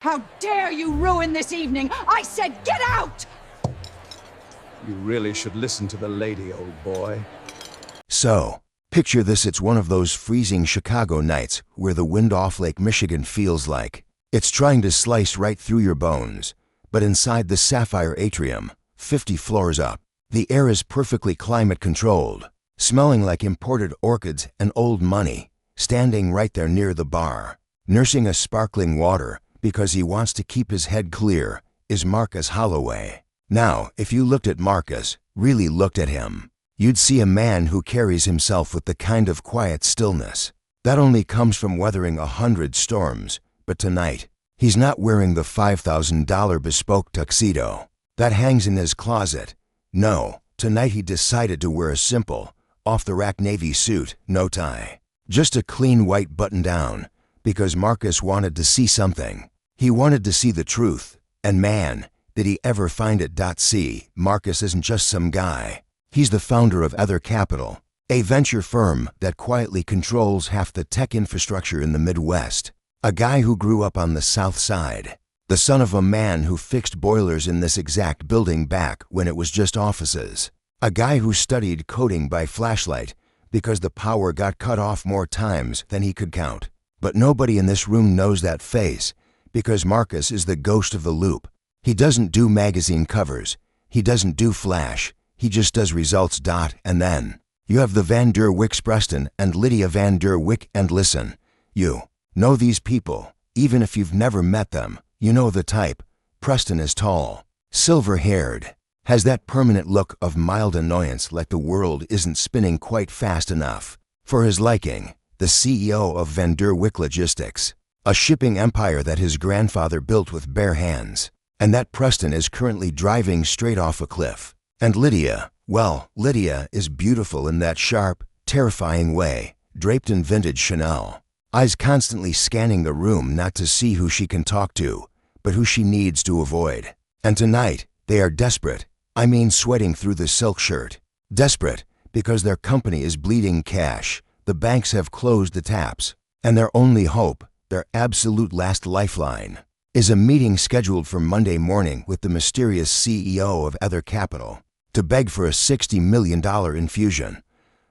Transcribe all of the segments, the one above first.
How dare you ruin this evening! I said get out! You really should listen to the lady, old boy. So, picture this: it's one of those freezing Chicago nights where the wind off Lake Michigan feels like it's trying to slice right through your bones. But inside the Sapphire Atrium, 50 floors up, the air is perfectly climate-controlled, smelling like imported orchids and old money. Standing right there near the bar, nursing a sparkling water because he wants to keep his head clear, is Marcus Holloway. Now, if you looked at Marcus, really looked at him, you'd see a man who carries himself with the kind of quiet stillness that only comes from weathering 100 storms. But tonight, he's not wearing the $5,000 bespoke tuxedo that hangs in his closet. No, tonight he decided to wear a simple, off-the-rack navy suit, no tie. Just a clean white button-down, because Marcus wanted to see something. He wanted to see the truth, and man, did he ever find it. See, Marcus isn't just some guy. He's the founder of Other Capital, a venture firm that quietly controls half the tech infrastructure in the Midwest. A guy who grew up on the South Side, the son of a man who fixed boilers in this exact building back when it was just offices. A guy who studied coding by flashlight because the power got cut off more times than he could count. But nobody in this room knows that face, because Marcus is the ghost of the loop. He doesn't do magazine covers. He doesn't do flash. He just does results. And then you have the Van der Wicks, Preston and Lydia Van der Wick. And listen, you know these people. Even if you've never met them, you know the type. Preston is tall, silver-haired, has that permanent look of mild annoyance, like the world isn't spinning quite fast enough for his liking. The CEO of Van der Wick Logistics, a shipping empire that his grandfather built with bare hands, and that Preston is currently driving straight off a cliff. And Lydia, well, Lydia is beautiful in that sharp, terrifying way, draped in vintage Chanel, eyes constantly scanning the room, not to see who she can talk to, but who she needs to avoid. And tonight, they are desperate. I mean, sweating through the silk shirt. Desperate because their company is bleeding cash. The banks have closed the taps, and their only hope, their absolute last lifeline, is a meeting scheduled for Monday morning with the mysterious CEO of Other Capital to beg for a $60 million infusion.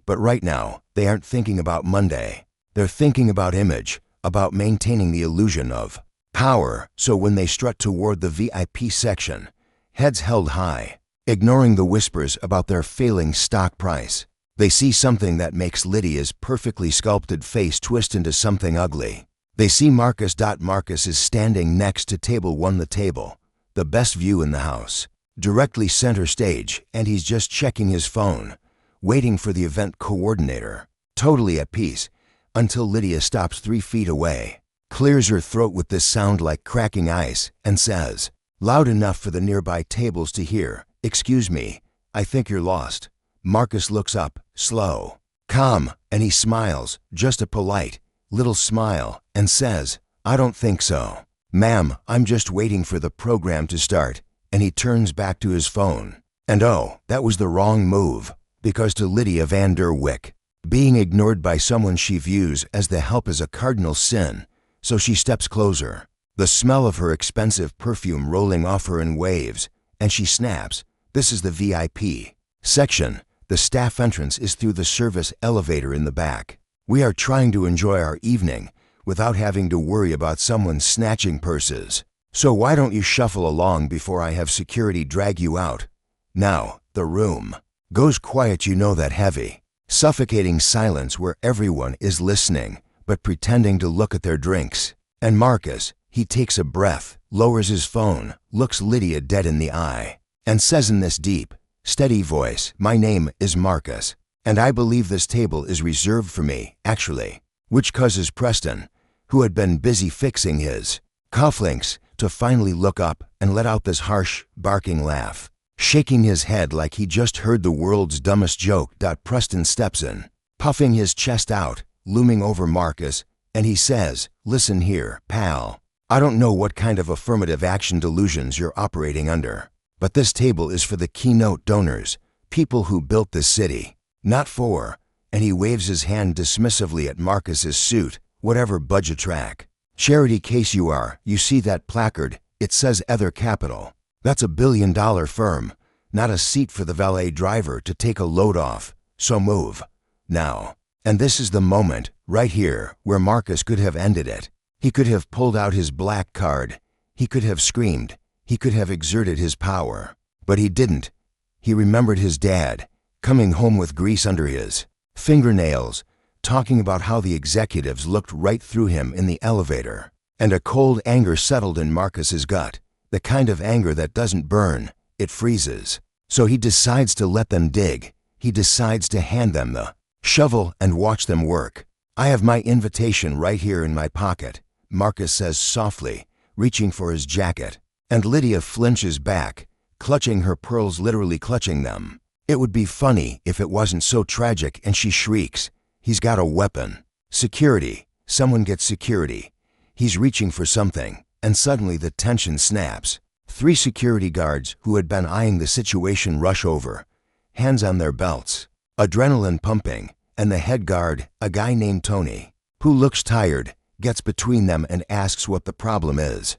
But right now, they aren't thinking about Monday. They're thinking about image, about maintaining the illusion of power. So when they strut toward the VIP section, heads held high, ignoring the whispers about their failing stock price, they see something that makes Lydia's perfectly sculpted face twist into something ugly. They see Marcus. Marcus is standing next to table 1, the table, the best view in the house, directly center stage, and he's just checking his phone, waiting for the event coordinator, totally at peace, until Lydia stops 3 feet away, clears her throat with this sound like cracking ice, and says, loud enough for the nearby tables to hear, "Excuse me, I think you're lost." Marcus looks up, slow, calm, and he smiles, just a polite little smile, and says, "I don't think so. Ma'am, I'm just waiting for the program to start." And he turns back to his phone. And oh, that was the wrong move, because to Lydia Van der Wick, being ignored by someone she views as the help is a cardinal sin. So she steps closer, the smell of her expensive perfume rolling off her in waves, and she snaps, "This is the VIP section. The staff entrance is through the service elevator in the back. We are trying to enjoy our evening without having to worry about someone snatching purses. So why don't you shuffle along before I have security drag you out?" Now, the room goes quiet. You know that heavy, suffocating silence where everyone is listening but pretending to look at their drinks. And Marcus, he takes a breath, lowers his phone, looks Lydia dead in the eye, and says in this deep, steady voice, "My name is Marcus, and I believe this table is reserved for me, actually," which causes Preston, who had been busy fixing his cufflinks, to finally look up and let out this harsh, barking laugh, shaking his head like he just heard the world's dumbest joke. Preston steps in, puffing his chest out, looming over Marcus, and he says, "Listen here, pal. I don't know what kind of affirmative action delusions you're operating under, but this table is for the keynote donors, people who built this city, not for," and he waves his hand dismissively at Marcus's suit, "whatever budget track. Charity case you are, you see that placard, it says Ether Capital. That's a billion-dollar firm, not a seat for the valet driver to take a load off, so move. Now. And this is the moment, right here, where Marcus could have ended it. He could have pulled out his black card. He could have screamed. He could have exerted his power. But he didn't. He remembered his dad, coming home with grease under his fingernails, talking about how the executives looked right through him in the elevator. And a cold anger settled in Marcus's gut, the kind of anger that doesn't burn, it freezes. So he decides to let them dig. He decides to hand them the shovel and watch them work. I have my invitation right here in my pocket, Marcus says softly, reaching for his jacket. And Lydia flinches back, clutching her pearls, literally clutching them. It would be funny if it wasn't so tragic, and she shrieks. He's got a weapon. Security. Someone gets security. He's reaching for something, and suddenly the tension snaps. 3 security guards who had been eyeing the situation rush over, hands on their belts, adrenaline pumping, and the head guard, a guy named Tony, who looks tired, gets between them and asks what the problem is.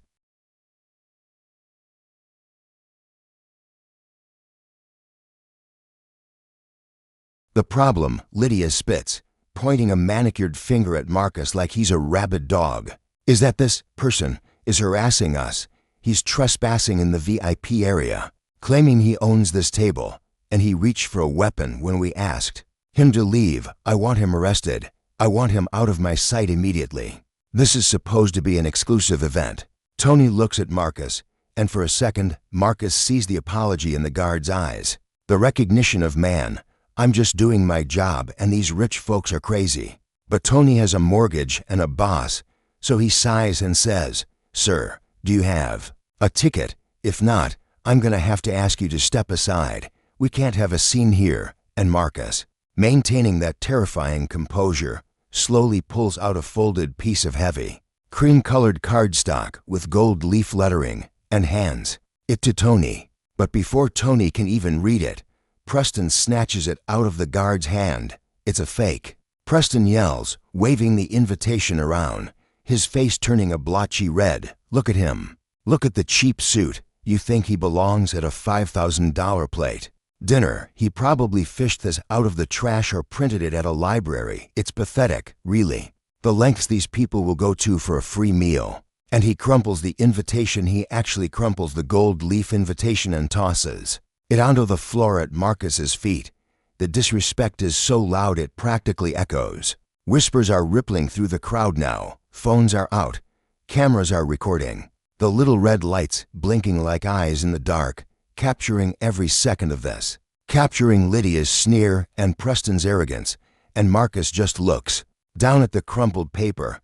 The problem, Lydia spits, pointing a manicured finger at Marcus like he's a rabid dog, is that this person is harassing us. He's trespassing in the VIP area, claiming he owns this table, and he reached for a weapon when we asked him to leave. I want him arrested. I want him out of my sight immediately. This is supposed to be an exclusive event. Tony looks at Marcus, and for a second, Marcus sees the apology in the guard's eyes. The recognition of man. I'm just doing my job, and these rich folks are crazy. But Tony has a mortgage and a boss, so he sighs and says, "Sir, do you have a ticket? If not, I'm gonna have to ask you to step aside. We can't have a scene here." And Marcus, maintaining that terrifying composure, slowly pulls out a folded piece of heavy, cream-colored cardstock with gold leaf lettering and hands it to Tony. But before Tony can even read it, Preston snatches it out of the guard's hand. It's a fake. Preston yells, waving the invitation around, his face turning a blotchy red. Look at him. Look at the cheap suit. You think he belongs at a $5,000 plate dinner? He probably fished this out of the trash or printed it at a library. It's pathetic, really. The lengths these people will go to for a free meal. And he crumples the invitation. He actually crumples the gold leaf invitation and tosses it onto the floor at Marcus's feet. The disrespect is so loud it practically echoes. Whispers are rippling through the crowd now. Phones are out. Cameras are recording. The little red lights blinking like eyes in the dark, capturing every second of this. Capturing Lydia's sneer and Preston's arrogance, and Marcus just looks down at the crumpled paper,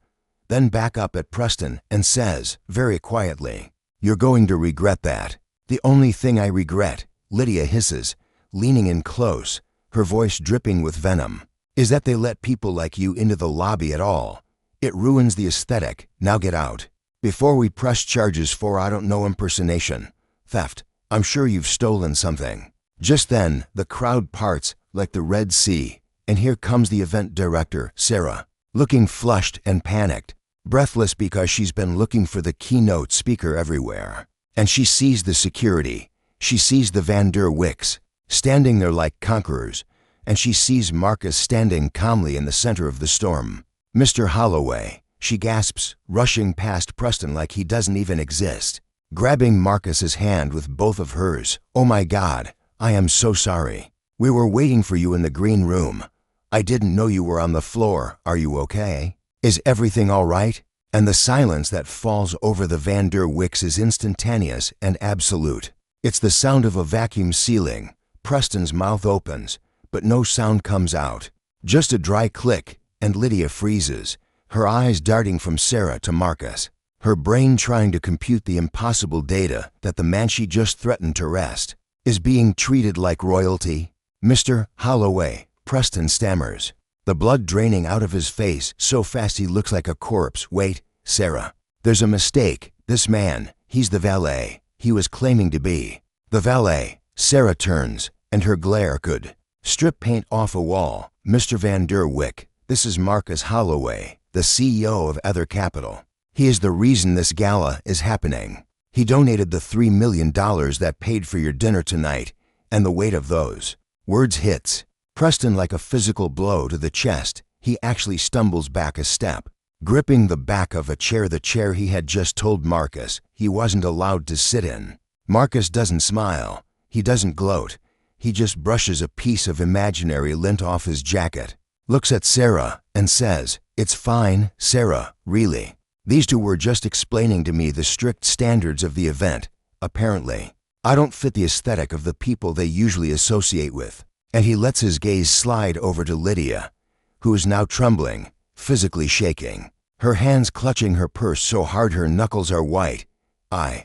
then back up at Preston and says, very quietly, "You're going to regret that." "The only thing I regret," Lydia hisses, leaning in close, her voice dripping with venom, "is that they let people like you into the lobby at all. It ruins the aesthetic. Now get out. Before we press charges for, I don't know, impersonation, theft. I'm sure you've stolen something." Just then, the crowd parts like the Red Sea, and here comes the event director, Sarah, looking flushed and panicked, breathless because she's been looking for the keynote speaker everywhere. And she sees the security. She sees the Van der Wicks, standing there like conquerors, and she sees Marcus standing calmly in the center of the storm. "Mr. Holloway," she gasps, rushing past Preston like he doesn't even exist, grabbing Marcus's hand with both of hers. "Oh my God, I am so sorry. We were waiting for you in the green room. I didn't know you were on the floor. Are you okay? Is everything all right?" And the silence that falls over the Van der Wicks is instantaneous and absolute. It's the sound of a vacuum sealing. Preston's mouth opens, but no sound comes out. Just a dry click, and Lydia freezes, her eyes darting from Sarah to Marcus, her brain trying to compute the impossible data that the man she just threatened to arrest is being treated like royalty. "Mr. Holloway," Preston stammers, the blood draining out of his face so fast he looks like a corpse. "Wait, Sarah. There's a mistake. This man, he's the valet he was claiming to be." "The valet." Sarah turns, and her glare could strip paint off a wall. "Mr. Van der Wick, this is Marcus Holloway, the CEO of Ether Capital." He is the reason this gala is happening. He donated the $3 million that paid for your dinner tonight, and the weight of those words hits Preston like a physical blow to the chest. He actually stumbles back a step, gripping the back of a chair, the chair he had just told Marcus he wasn't allowed to sit in. Marcus doesn't smile. He doesn't gloat. He just brushes a piece of imaginary lint off his jacket, looks at Sarah, and says, "It's fine, Sarah, really. These two were just explaining to me the strict standards of the event. Apparently, I don't fit the aesthetic of the people they usually associate with." And he lets his gaze slide over to Lydia, who is now trembling, physically shaking, her hands clutching her purse so hard her knuckles are white.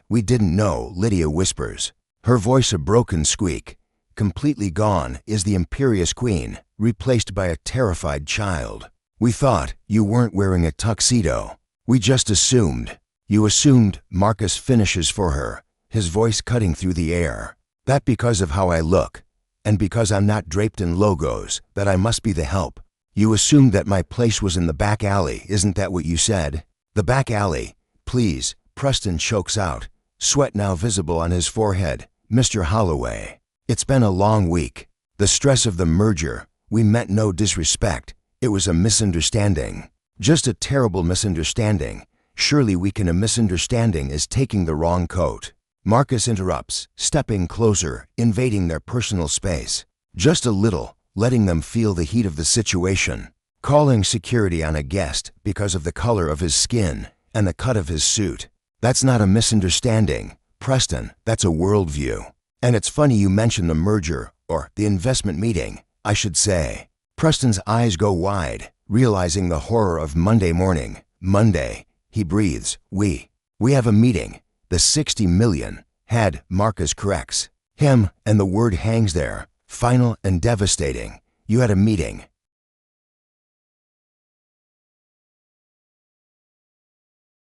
We didn't know," Lydia whispers, her voice a broken squeak. Completely gone is the imperious queen, replaced by a terrified child. "We thought you weren't wearing a tuxedo. We just assumed." "You assumed," Marcus finishes for her, his voice cutting through the air, "that because of how I look, and because I'm not draped in logos, that I must be the help. You assumed that my place was in the back alley, isn't that what you said?" "The back alley, please," Preston chokes out, sweat now visible on his forehead. "Mr. Holloway, it's been a long week. The stress of the merger, we meant no disrespect. It was a misunderstanding. Just a terrible misunderstanding. Surely a misunderstanding is taking the wrong coat." Marcus interrupts, stepping closer, invading their personal space. Just a little, letting them feel the heat of the situation. Calling security on a guest because of the color of his skin and the cut of his suit. "That's not a misunderstanding, Preston, that's a worldview. And it's funny you mention the merger, or the investment meeting, I should say." Preston's eyes go wide, realizing the horror of Monday morning. "Monday," he breathes. We have a meeting. The 60 million, had," Marcus corrects him, and the word hangs there, final and devastating. "You had a meeting."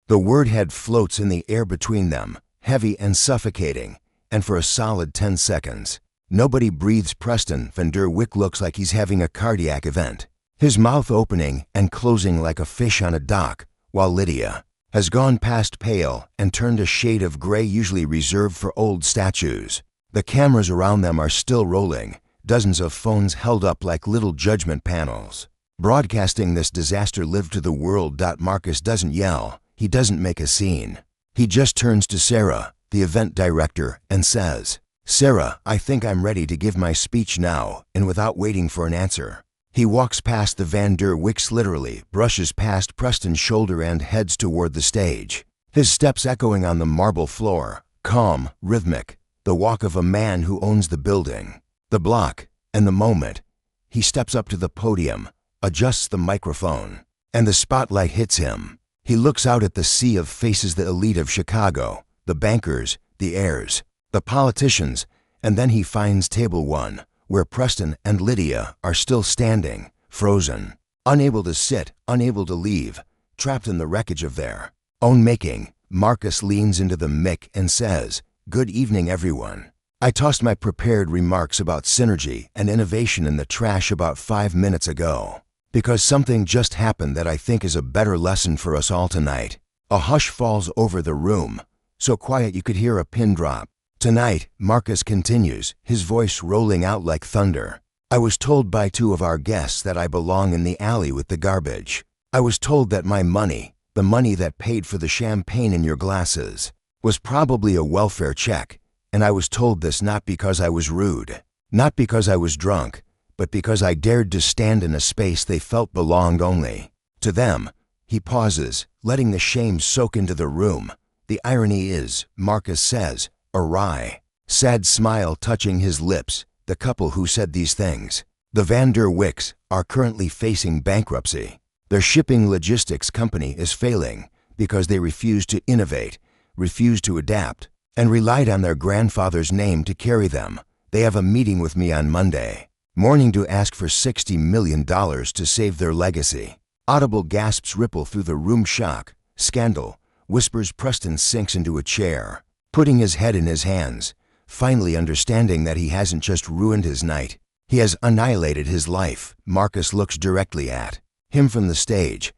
The word head floats in the air between them, heavy and suffocating, and for a solid 10 seconds, nobody breathes. Preston Van Der Wick looks like he's having a cardiac event, his mouth opening and closing like a fish on a dock, while Lydia has gone past pale and turned a shade of gray usually reserved for old statues. The cameras around them are still rolling, dozens of phones held up like little judgment panels, broadcasting this disaster live to the world. Marcus doesn't yell. He doesn't make a scene. He just turns to Sarah, the event director, and says, "Sarah, I think I'm ready to give my speech now," and without waiting for an answer, he walks past the Van Der Wicks, literally brushes past Preston's shoulder and heads toward the stage, his steps echoing on the marble floor, calm, rhythmic, the walk of a man who owns the building, the block, and the moment. He steps up to the podium, adjusts the microphone, and the spotlight hits him. He looks out at the sea of faces, the elite of Chicago, the bankers, the heirs, the politicians, and then he finds table 1, where Preston and Lydia are still standing, frozen, unable to sit, unable to leave, trapped in the wreckage of their own making. Marcus leans into the mic and says, "Good evening, everyone. I tossed my prepared remarks about synergy and innovation in the trash about 5 minutes ago, because something just happened that I think is a better lesson for us all tonight." A hush falls over the room, so quiet you could hear a pin drop. "Tonight," Marcus continues, his voice rolling out like thunder, "I was told by 2 of our guests that I belong in the alley with the garbage. I was told that my money, the money that paid for the champagne in your glasses, was probably a welfare check, and I was told this not because I was rude, not because I was drunk, but because I dared to stand in a space they felt belonged only to them." He pauses, letting the shame soak into the room. The irony is, Marcus says, a wry, sad smile touching his lips, the couple who said these things. The Van Der Wicks are currently facing bankruptcy. Their shipping logistics company is failing because they refused to innovate, refused to adapt, and relied on their grandfather's name to carry them. They have a meeting with me on Monday morning to ask for $60 million to save their legacy. Audible gasps ripple through the room. "Shock, scandal," whispers. Preston sinks into a chair, putting his head in his hands, finally understanding that he hasn't just ruined his night, he has annihilated his life. Marcus looks directly at him from the stage,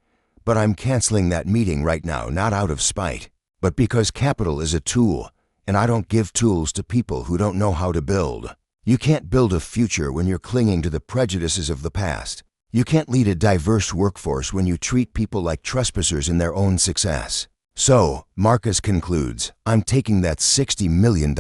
But I'm canceling that meeting right now, not out of spite, but because capital is a tool, and I don't give tools to people who don't know how to build. You can't build a future when you're clinging to the prejudices of the past. You can't lead a diverse workforce when you treat people like trespassers in their own success. So, Marcus concludes, I'm taking that $60 million,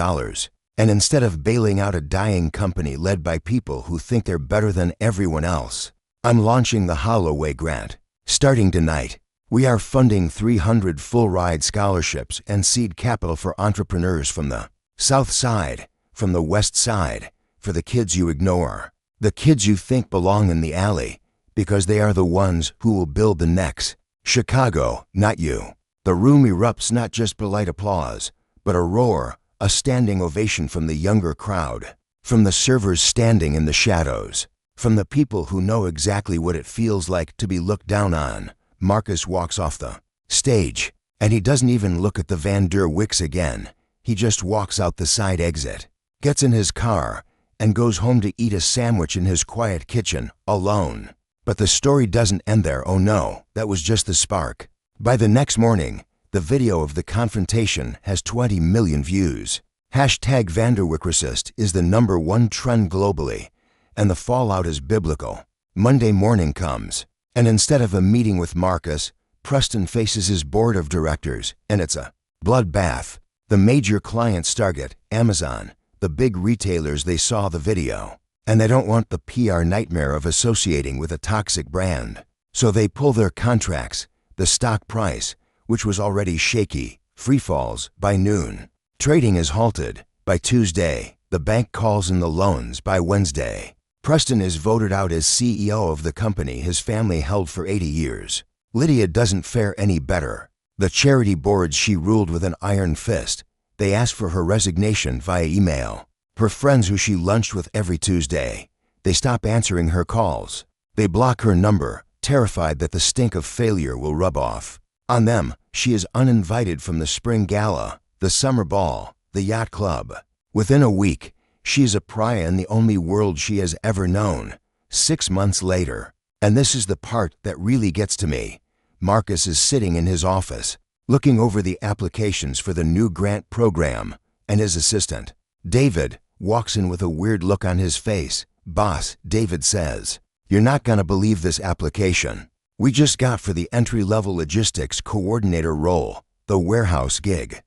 and instead of bailing out a dying company led by people who think they're better than everyone else, I'm launching the Holloway Grant. Starting tonight, we are funding 300 full-ride scholarships and seed capital for entrepreneurs from the South Side, from the West Side, for the kids you ignore, the kids you think belong in the alley, because they are the ones who will build the next Chicago, not you. The room erupts, not just polite applause, but a roar, a standing ovation from the younger crowd, from the servers standing in the shadows, from the people who know exactly what it feels like to be looked down on. Marcus walks off the stage, and he doesn't even look at the Van der Wicks again. He just walks out the side exit, gets in his car, and goes home to eat a sandwich in his quiet kitchen, alone. But the story doesn't end there. Oh no, that was just the spark. By the next morning, the video of the confrontation has 20 million views. Hashtag VanderWickracist is the #1 trend globally, and the fallout is biblical. Monday morning comes, and instead of a meeting with Marcus, Preston faces his board of directors, and it's a bloodbath. The major clients target Amazon, the big retailers. They saw the video, and they don't want the PR nightmare of associating with a toxic brand. So they pull their contracts. The stock price, which was already shaky, free falls by noon. Trading is halted. By Tuesday, the bank calls in the loans. By Wednesday, Preston is voted out as CEO of the company his family held for 80 years. Lydia doesn't fare any better. The charity boards she ruled with an iron fist. They ask for her resignation via email. Her friends who she lunched with every Tuesday, they stop answering her calls. They block her number, terrified that the stink of failure will rub off on them. She is uninvited from the spring gala, the summer ball, the yacht club. Within a week, she is a pariah in the only world she has ever known. 6 months later, and this is the part that really gets to me, Marcus is sitting in his office, looking over the applications for the new grant program, and his assistant, David, walks in with a weird look on his face. Boss, David says, you're not gonna believe this application we just got for the entry-level logistics coordinator role, the warehouse gig.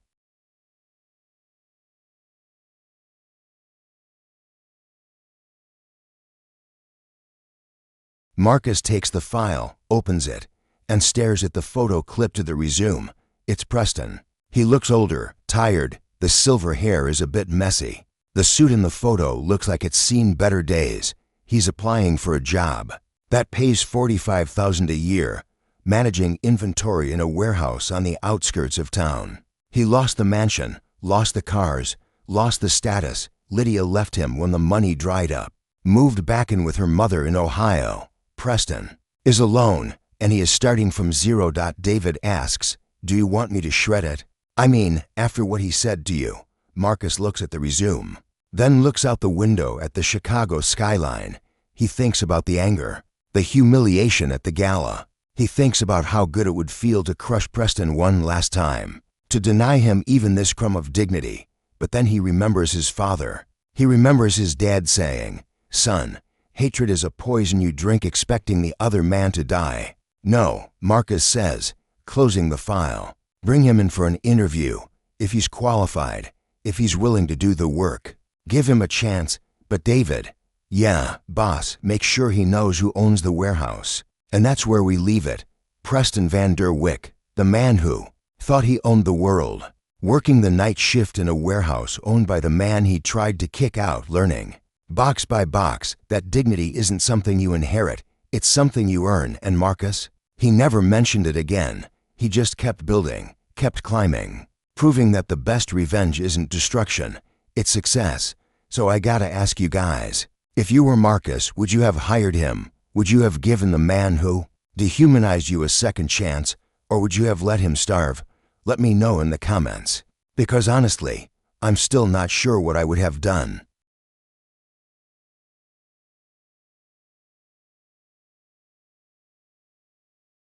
Marcus takes the file, opens it, and stares at the photo clipped to the resume. It's Preston. He looks older, tired. The silver hair is a bit messy. The suit in the photo looks like it's seen better days. He's applying for a job that pays $45,000 a year, managing inventory in a warehouse on the outskirts of town. He lost the mansion, lost the cars, lost the status. Lydia left him when the money dried up, moved back in with her mother in Ohio. Preston is alone, and he is starting from zero. David asks, do you want me to shred it? I mean, after what he said to you. Marcus looks at the resume, then looks out the window at the Chicago skyline. He thinks about the anger, the humiliation at the gala. He thinks about how good it would feel to crush Preston one last time, to deny him even this crumb of dignity. But then he remembers his father. He remembers his dad saying, son, hatred is a poison you drink expecting the other man to die. No, Marcus says, closing the file. Bring him in for an interview. If he's qualified, if he's willing to do the work, give him a chance. But David, yeah, boss, make sure he knows who owns the warehouse. And that's where we leave it. Preston Van der Wick, the man who thought he owned the world, working the night shift in a warehouse owned by the man he tried to kick out, learning, box by box, that dignity isn't something you inherit, it's something you earn. And Marcus, he never mentioned it again. He just kept building, kept climbing, proving that the best revenge isn't destruction, it's success. So I gotta ask you guys, if you were Marcus, would you have hired him? Would you have given the man who dehumanized you a second chance, or would you have let him starve? Let me know in the comments, because honestly, I'm still not sure what I would have done.